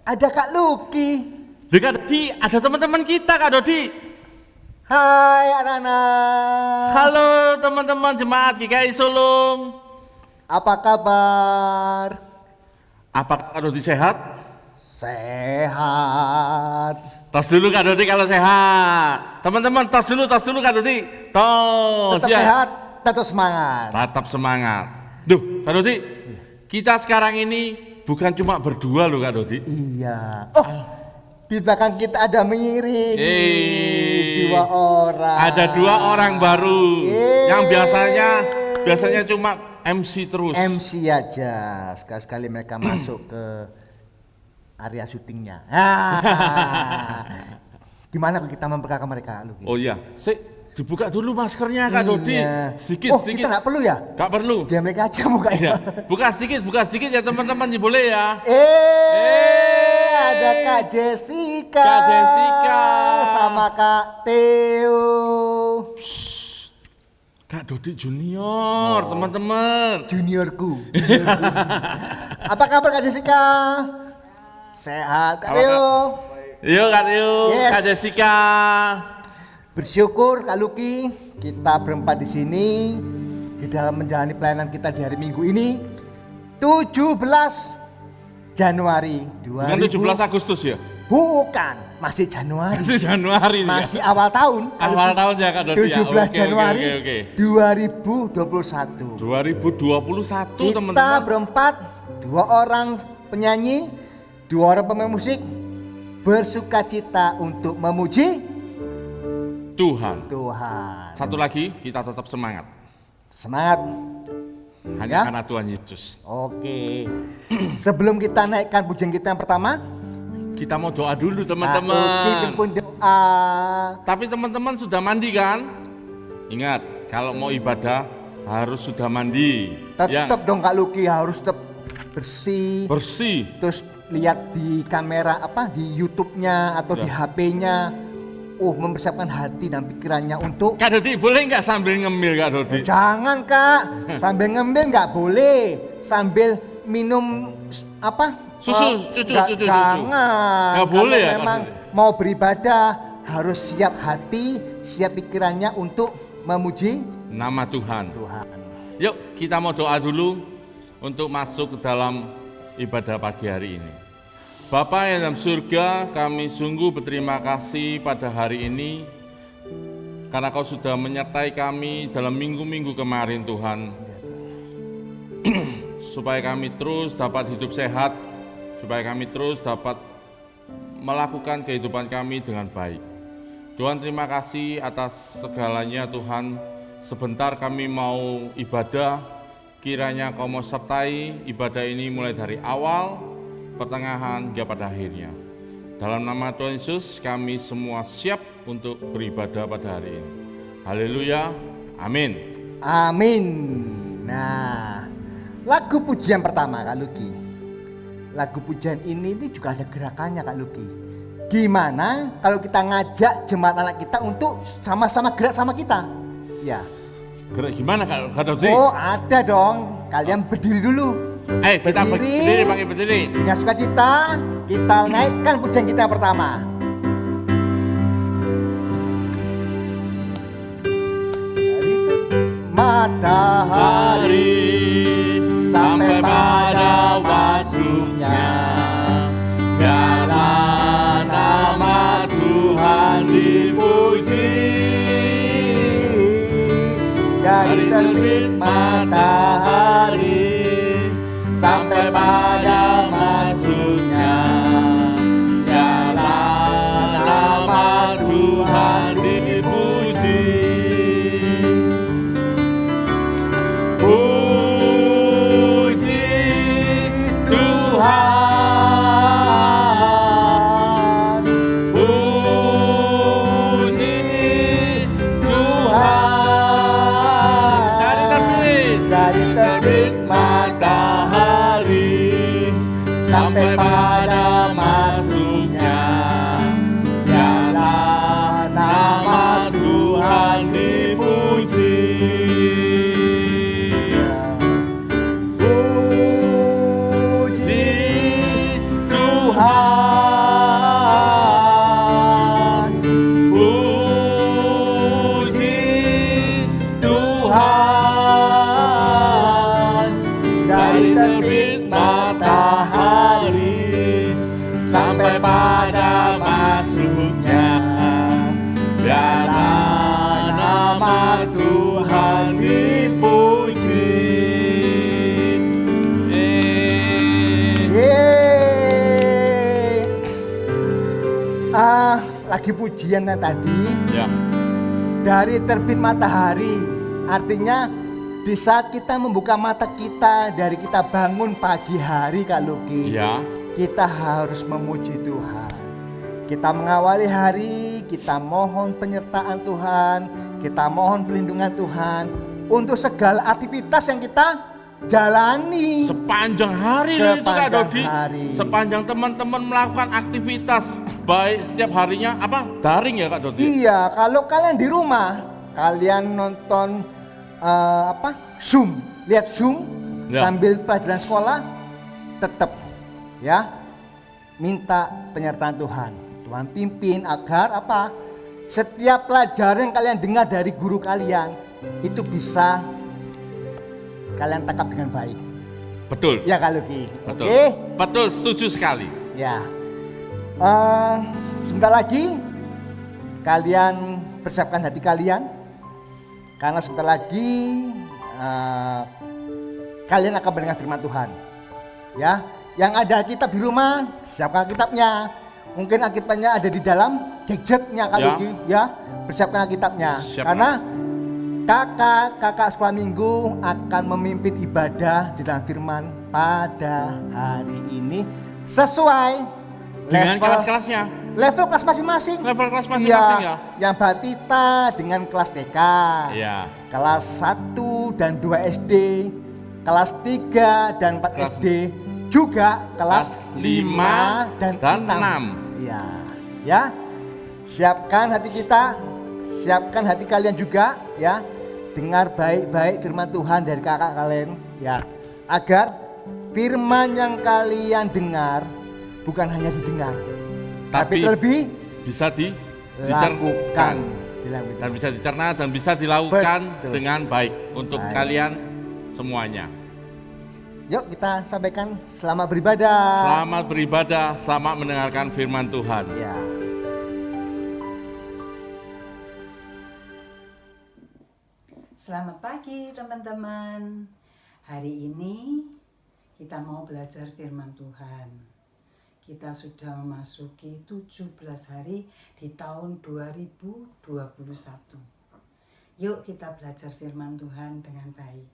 Ada Kak Luki. Kak Dodi, ada teman-teman kita Kak Dodi. Hai anak-anak. Halo teman-teman jemaat GKI Sulung. Apa kabar? Apakah Kak Dodi sehat? Sehat. Tos dulu Kak Dodi kalau sehat. Teman-teman tos dulu Kak Dodi. Tos. Tetap sehat, tetap semangat. Tetap semangat. Duh Kak Dodi, kita sekarang ini bukan cuma berdua loh Kak Dodi. Iya. Oh, di belakang kita ada mengiringi 2 orang. Ada 2 orang baru yang biasanya cuma MC terus. MC aja. Sekali-sekali mereka masuk ke area syutingnya. Gimana kita memperkenalkan mereka, Luki? Oh iya, dibuka dulu maskernya Kak Dodi. Sedikit. Kita nggak perlu ya? Nggak perlu. Dia mereka aja mukanya. Buka sedikit ya teman-teman, boleh ya. Ada Kak Jessica. Kak Jessica. Sama Kak Theo. Kak Dodi Junior, teman-teman. Juniorku. Apa kabar Kak Jessica? Sehat, Kak Theo. Yuk Kak Theo, Yes. Kak Jessica. Bersyukur Kak Luki, kita berempat di sini di dalam menjalani pelayanan kita di hari Minggu ini 17 Januari 2000. Bukan 17 Agustus ya? Bukan, masih Januari. Masih Januari nih. Masih awal tahun. Awal tahun ya Kak Dodi. 17 Januari Oke. 2021. 2021 Kita teman-teman. berempat, 2 orang penyanyi, 2 orang pemain musik bersuka cita untuk memuji Tuhan. Satu lagi, kita tetap semangat. Semangat. Hanya Ya? karena Tuhan Yesus. Oke. Sebelum kita naikkan pujian kita yang pertama, Kita mau doa dulu Kak Luki teman-teman. pimpin doa. Tapi teman-teman sudah mandi kan? Ingat, kalau mau ibadah harus sudah mandi. Tetap dong Kak Luki harus tetap bersih. Bersih. Terus lihat di kamera di YouTube-nya atau di HP-nya. Mempersiapkan hati dan pikirannya untuk Kak Dodi boleh nggak sambil ngemil Kak Dodi? jangan Kak, sambil ngemil nggak boleh, sambil minum Susu. Jangan. Nggak boleh ya, Kak Memang Dodi? mau beribadah harus siap hati, siap pikirannya untuk memuji Nama Tuhan. Tuhan. Yuk kita mau doa dulu untuk masuk ke dalam ibadah pagi hari ini. Bapa yang dalam surga, kami sungguh berterima kasih pada hari ini karena Kau sudah menyertai kami dalam minggu-minggu kemarin Tuhan. Supaya kami terus dapat hidup sehat, supaya kami terus dapat melakukan kehidupan kami dengan baik. Tuhan terima kasih atas segalanya Tuhan. Sebentar kami mau ibadah, kiranya Kau mau sertai ibadah ini mulai dari awal, pertengahan, hingga pada akhirnya. Dalam nama Tuhan Yesus kami semua siap untuk beribadah pada hari ini. Haleluya, amin. Amin. Nah, lagu pujian pertama Kak Luki. Lagu pujian ini juga ada gerakannya Kak Luki. Gimana kalau kita ngajak jemaat anak kita untuk sama-sama gerak sama kita? Ya. Gerak gimana Kak Dodi? Ada dong. Kalian berdiri dulu. Kita berdiri, pakai berdiri. Dengan sukacita kita naikkan pujian kita yang pertama. Matahari sampai pada masuknya, biarlah nama Tuhan dipuji. Dari terbit matahari sampai pada masuknya, biarlah nama Tuhan dipuji. Puji Tuhan, puji Tuhan. Dari terbit matahari lagi pujiannya tadi, Ya. dari terbit matahari, artinya di saat kita membuka mata kita, dari kita bangun pagi hari Kak Luki, Ya. kita harus memuji Tuhan. Kita mengawali hari, kita mohon penyertaan Tuhan, kita mohon perlindungan Tuhan untuk segala aktivitas yang kita jalani. Sepanjang hari itu Kak Sepanjang Dodi. hari. Sepanjang teman-teman melakukan aktivitas baik setiap harinya daring ya Kak Dodi. Iya, kalau kalian di rumah, kalian nonton Zoom, lihat Zoom Ya. sambil pelajaran sekolah, tetap ya minta penyertaan Tuhan. Tuhan pimpin agar setiap pelajaran yang kalian dengar dari guru kalian itu bisa kalian tangkap dengan baik. Betul. Ya Kak Luki. Betul. Oke. Betul, setuju sekali. Ya. Sebentar lagi kalian persiapkan hati kalian, karena sebentar lagi kalian akan mendengar firman Tuhan. Ya, yang ada Alkitab di rumah, siapkan Alkitabnya. Mungkin Alkitabnya ada di dalam gadgetnya Kak Ya. Luki, ya. Persiapkan Alkitabnya. Siapkan. Karena kakak sekolah minggu akan memimpin ibadah di dalam firman pada hari ini sesuai Dengan kelas-kelasnya. level kelas masing-masing. Level kelas masing-masing ya. Yang Batita dengan kelas TK, Iya. kelas 1 dan 2 SD, kelas 3 dan 4 Kelas- SD, juga kelas Kelas 5 dan 6. 6. Iya. Ya. Siapkan hati kita, siapkan hati kalian juga ya. Dengar baik-baik firman Tuhan dari kakak kalian ya. Agar firman yang kalian dengar bukan hanya didengar, tapi terlebih bisa lakukan. dicerna dan bisa dicerna dan bisa dilakukan Betul. dengan baik untuk Baik. kalian semuanya. Yuk kita sampaikan selamat beribadah. Selamat beribadah, selamat mendengarkan firman Tuhan. Ya. Selamat pagi teman-teman. Hari ini kita mau belajar firman Tuhan. Kita sudah memasuki 17 hari di tahun 2021. Yuk kita belajar firman Tuhan dengan baik.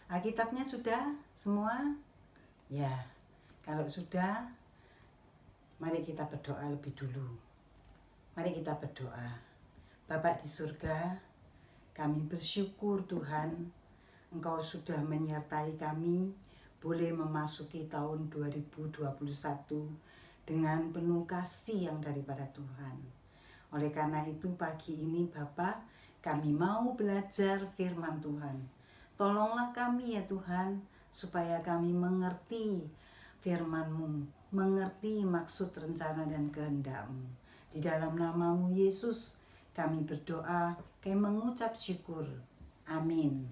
Alkitabnya sudah semua? Ya, kalau sudah, mari kita berdoa lebih dulu. Mari kita berdoa. Bapak di surga, kami bersyukur Tuhan, Engkau sudah menyertai kami boleh memasuki tahun 2021 dengan penuh kasih yang daripada Tuhan. Oleh karena itu pagi ini Bapak, kami mau belajar firman Tuhan. Tolonglah kami ya Tuhan, supaya kami mengerti firman-Mu, mengerti maksud rencana dan kehendak-Mu. Di dalam nama-Mu Yesus, kami berdoa, kami mengucap syukur. Amin.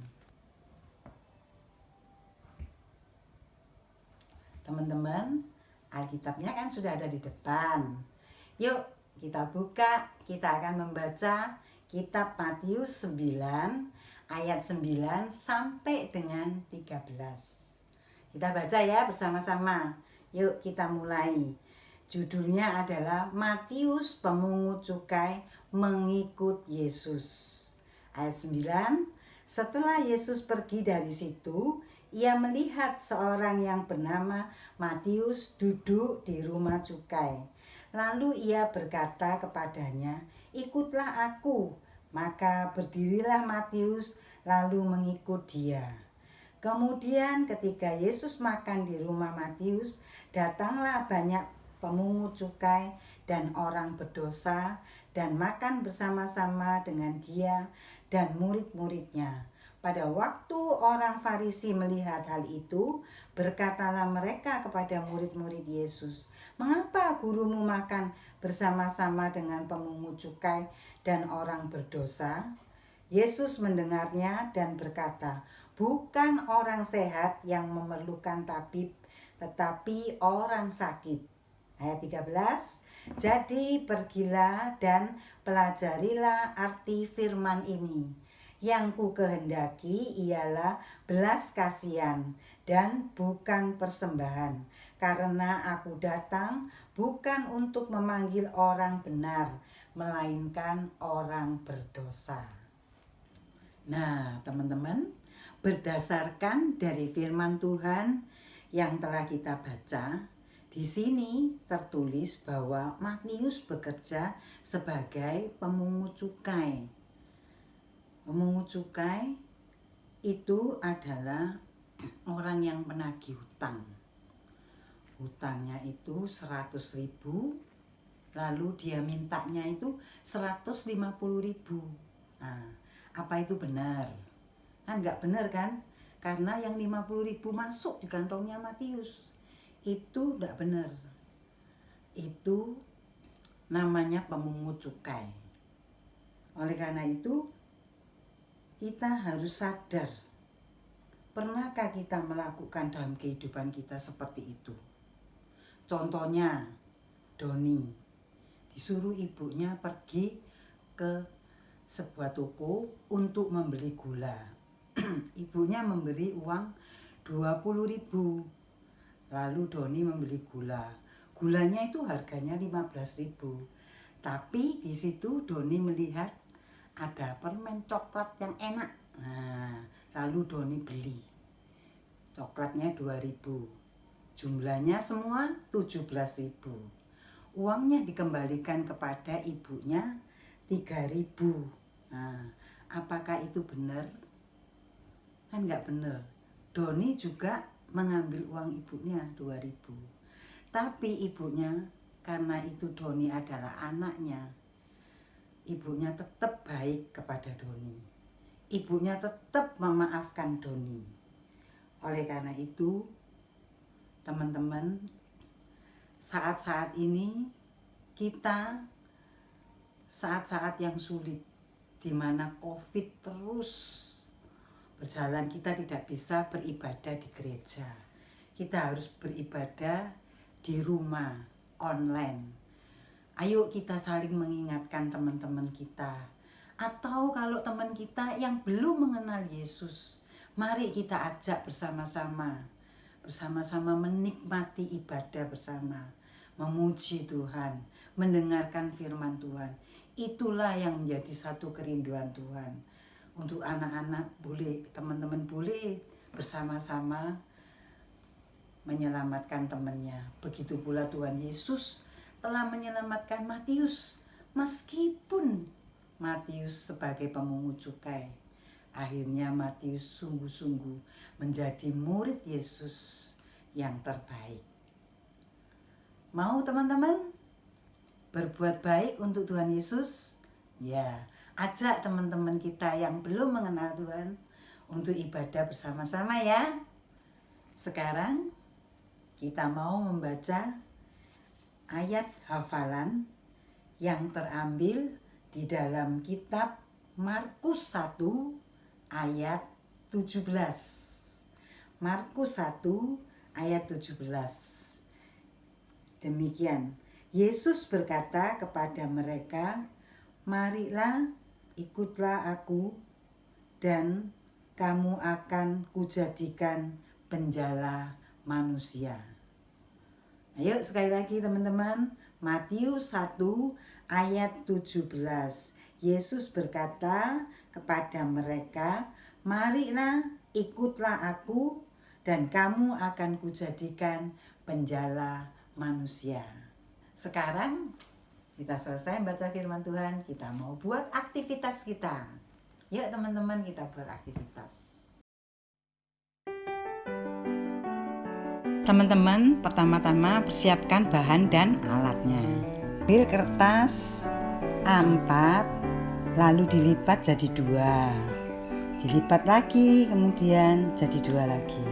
Teman-teman, Alkitabnya kan sudah ada di depan. Yuk, kita buka, kita akan membaca kitab Matius 9, ayat 9 sampai dengan 13. Kita baca ya bersama-sama. Yuk kita mulai. Judulnya adalah Matius pemungut cukai mengikut Yesus. Ayat 9, setelah Yesus pergi dari situ, ia melihat seorang yang bernama Matius duduk di rumah cukai. Lalu ia berkata kepadanya, "Ikutlah aku." Maka berdirilah Matius lalu mengikut dia. Kemudian ketika Yesus makan di rumah Matius, datanglah banyak pemungut cukai dan orang berdosa dan makan bersama-sama dengan dia dan murid-muridnya. Pada waktu orang Farisi melihat hal itu, berkatalah mereka kepada murid-murid Yesus, "Mengapa gurumu makan bersama-sama dengan pemungut cukai dan orang berdosa?" Yesus mendengarnya dan berkata, "Bukan orang sehat yang memerlukan tabib, tetapi orang sakit." Ayat 13, jadi pergilah dan pelajarilah arti firman ini. Yang ku kehendaki ialah belas kasihan dan bukan persembahan. Karena aku datang bukan untuk memanggil orang benar, melainkan orang berdosa. Nah, teman-teman, berdasarkan dari firman Tuhan yang telah kita baca, di sini tertulis bahwa Matius bekerja sebagai pemungut cukai. Pemungut cukai itu adalah orang yang menagih hutang. Hutangnya itu 100.000, lalu dia mintanya itu 150.000. Nah, apa itu benar? Kan nggak benar kan? Karena yang 50.000 masuk di kantongnya Matius. Itu nggak benar. Itu namanya pemungut cukai. Oleh karena itu, kita harus sadar. Pernahkah kita melakukan dalam kehidupan kita seperti itu? Contohnya, Doni disuruh ibunya pergi ke sebuah toko untuk membeli gula. Ibunya memberi uang 20.000. Lalu Doni membeli gula. Gulanya itu harganya 15.000. Tapi di situ Doni melihat ada permen coklat yang enak. Nah, lalu Doni beli. Coklatnya 2.000. Jumlahnya semua 17.000. Uangnya dikembalikan kepada ibunya 3.000. Nah, apakah itu benar? Kan nggak benar. Doni juga mengambil uang ibunya 2.000. Tapi ibunya, karena itu Doni adalah anaknya, ibunya tetap baik kepada Doni. Ibunya tetap memaafkan Doni. Oleh karena itu, teman-teman, saat-saat ini kita saat-saat yang sulit, di mana COVID terus berjalan, kita tidak bisa beribadah di gereja. Kita harus beribadah di rumah, online. Ayo kita saling mengingatkan teman-teman kita. Atau kalau teman kita yang belum mengenal Yesus, mari kita ajak bersama-sama. Bersama-sama menikmati ibadah bersama. Memuji Tuhan, mendengarkan firman Tuhan. Itulah yang menjadi satu kerinduan Tuhan. Untuk anak-anak boleh, teman-teman boleh bersama-sama menyelamatkan temannya. Begitu pula Tuhan Yesus telah menyelamatkan Matius. Meskipun Matius sebagai pemungut cukai, akhirnya Matius sungguh-sungguh menjadi murid Yesus yang terbaik. Mau teman-teman berbuat baik untuk Tuhan Yesus? Ya, ajak teman-teman kita yang belum mengenal Tuhan untuk ibadah bersama-sama ya. Sekarang kita mau membaca ayat hafalan yang terambil di dalam kitab Markus 1 ayat 17. Markus 1 ayat 17. Demikian, Yesus berkata kepada mereka, "Marilah, ikutlah aku, dan kamu akan kujadikan penjala manusia." Ayo sekali lagi teman-teman, Matius 1 ayat 17. Yesus berkata kepada mereka, "Marilah, ikutlah aku, dan kamu akan kujadikan penjala manusia." Sekarang kita selesai baca firman Tuhan, kita mau buat aktivitas kita. Yuk teman-teman, kita beraktivitas. Teman-teman, pertama-tama persiapkan bahan dan alatnya. Ambil kertas A4, lalu dilipat jadi 2. Dilipat lagi, kemudian jadi 2 lagi.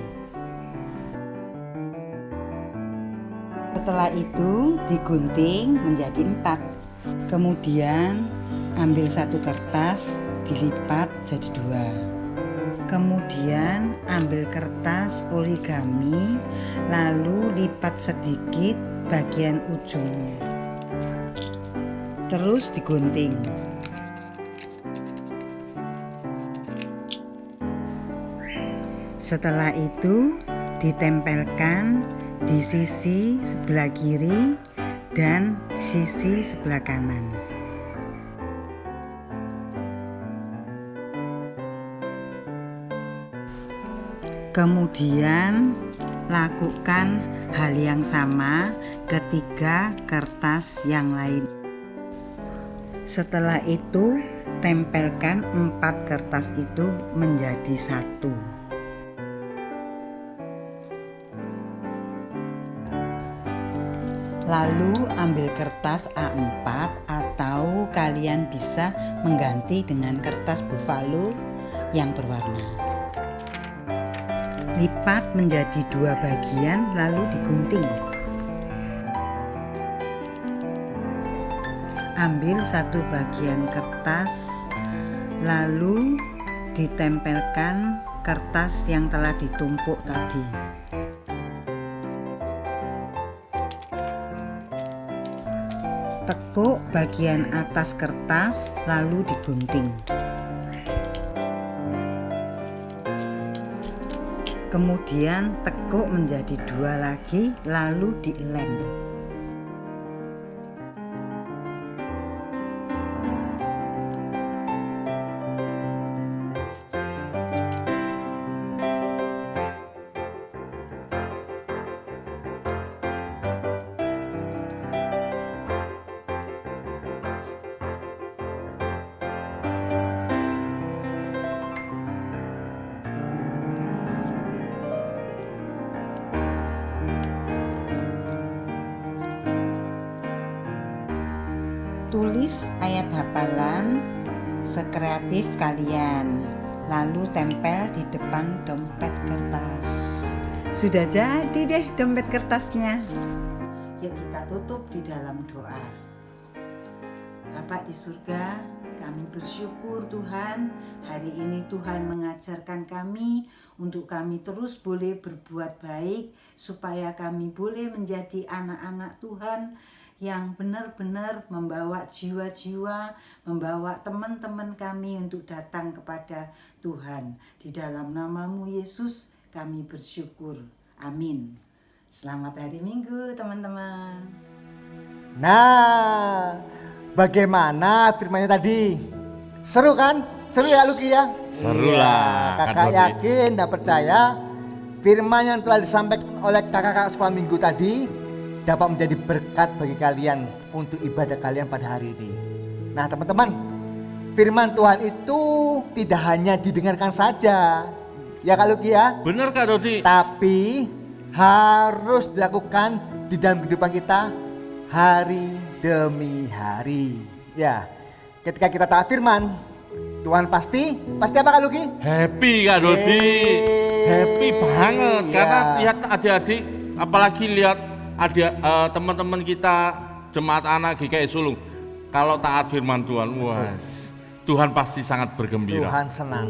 Setelah itu digunting menjadi 4. Kemudian ambil satu kertas, dilipat jadi 2. Kemudian ambil kertas origami, lalu lipat sedikit bagian ujungnya. Terus digunting. Setelah itu ditempelkan di sisi sebelah kiri dan sisi sebelah kanan. Kemudian lakukan hal yang sama ketiga kertas yang lain. Setelah itu tempelkan 4 kertas itu menjadi satu. Lalu ambil kertas A4 atau kalian bisa mengganti dengan kertas buffalo yang berwarna. Lipat menjadi 2 bagian lalu digunting. Ambil 1 bagian kertas lalu ditempelkan kertas yang telah ditumpuk tadi. Tekuk bagian atas kertas lalu digunting. Kemudian tekuk menjadi 2 lagi lalu dilem. Tulis ayat hafalan sekreatif kalian, lalu tempel di depan dompet kertas. Sudah jadi deh dompet kertasnya. Yuk kita tutup di dalam doa. Bapak di surga, kami bersyukur Tuhan, hari ini Tuhan mengajarkan kami untuk kami terus boleh berbuat baik, supaya kami boleh menjadi anak-anak Tuhan yang benar-benar membawa jiwa-jiwa, membawa teman-teman kami untuk datang kepada Tuhan. Di dalam nama-Mu Yesus kami bersyukur. Amin. Selamat hari Minggu teman-teman. Nah, bagaimana firmannya tadi? Seru kan? Seru ya Luki ya? Seru lah, Kakak kan, Bobi? yakin dan percaya firman yang telah disampaikan oleh kakak-kakak sekolah minggu tadi dapat menjadi berkat bagi kalian untuk ibadah kalian pada hari ini. Nah teman-teman, firman Tuhan itu tidak hanya didengarkan saja, ya Kak Luki ya, Bener Kak Dodi? tapi harus dilakukan di dalam kehidupan kita hari demi hari. Ya, ketika kita taat firman, Tuhan pasti apa Kak Luki? Happy Kak Dodi. Happy banget Iya. karena lihat adik-adik, apalagi lihat teman-teman kita jemaat anak GKI Sulung, kalau taat firman Tuhan, wah, Tuhan pasti sangat bergembira. Tuhan senang.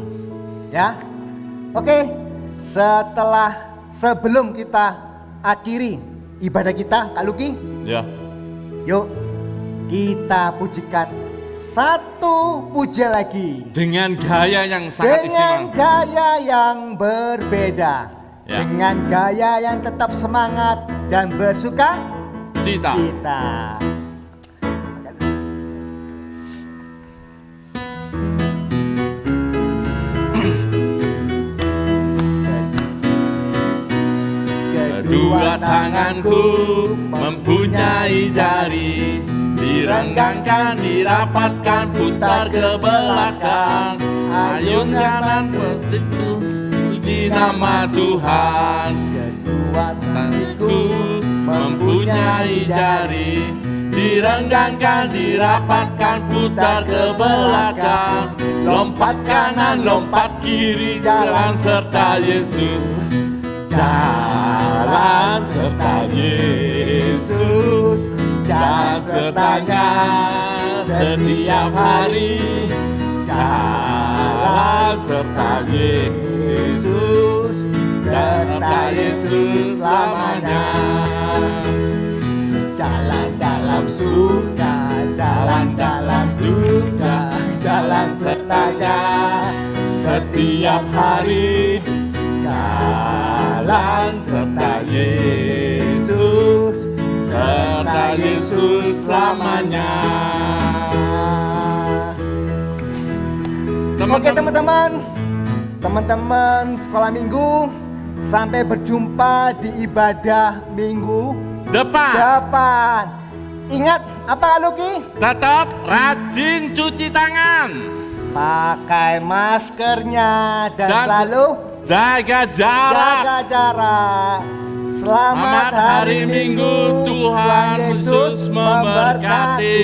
Ya. Oke, sebelum kita akhiri ibadah kita, Kak Luki, Ya. yuk kita pujikan satu pujian lagi Dengan gaya yang sangat dengan istimewa. gaya yang berbeda, Ya. dengan gaya yang tetap semangat dan bersuka Cita. cita. Kedua tanganku mempunyai jari, direnggangkan, dirapatkan, putar ke belakang. Ayun kanan petikku, puji nama Tuhan. Kedua Tanganku mempunyai jari, direnggangkan, dirapatkan, putar ke belakang. Lompat kanan, lompat kiri, jalan serta Yesus. Jalan serta Yesus, jalan sertanya setiap hari. Jalan serta Yesus, serta Yesus selamanya. Jalan dalam suka, jalan dalam duka, jalan sertanya setiap hari. Jalan serta Yesus, serta Yesus selamanya. Oke teman-teman sekolah minggu, Sampai berjumpa di ibadah minggu depan. depan. Ingat apa Kak Luki? Tetap rajin cuci tangan. Pakai maskernya dan Dan selalu jaga jarak. jaga jarak. Selamat hari Minggu, Tuhan Yesus memberkati.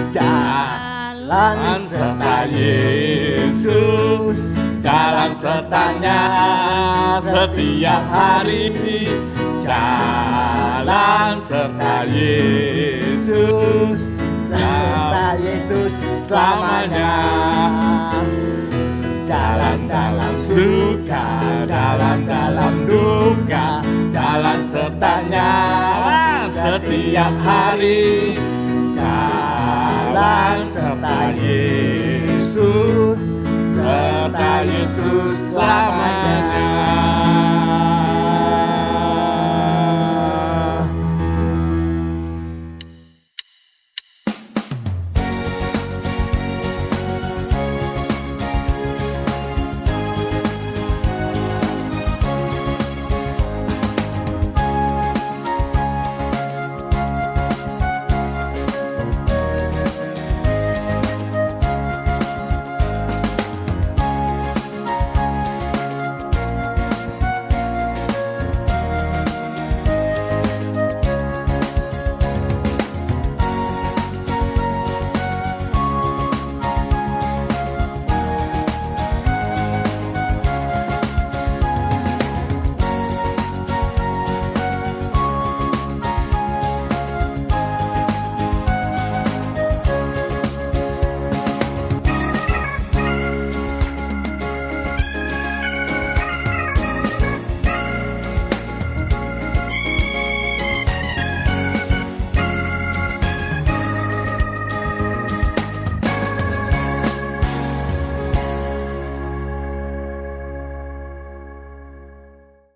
Jalan serta Yesus, jalan sertanya setiap hari. Jalan serta Yesus, serta Yesus selamanya. Jalan dalam suka, jalan dalam duka, jalan sertanya setiap hari. Jalan serta Yesus, serta Yesus selamanya.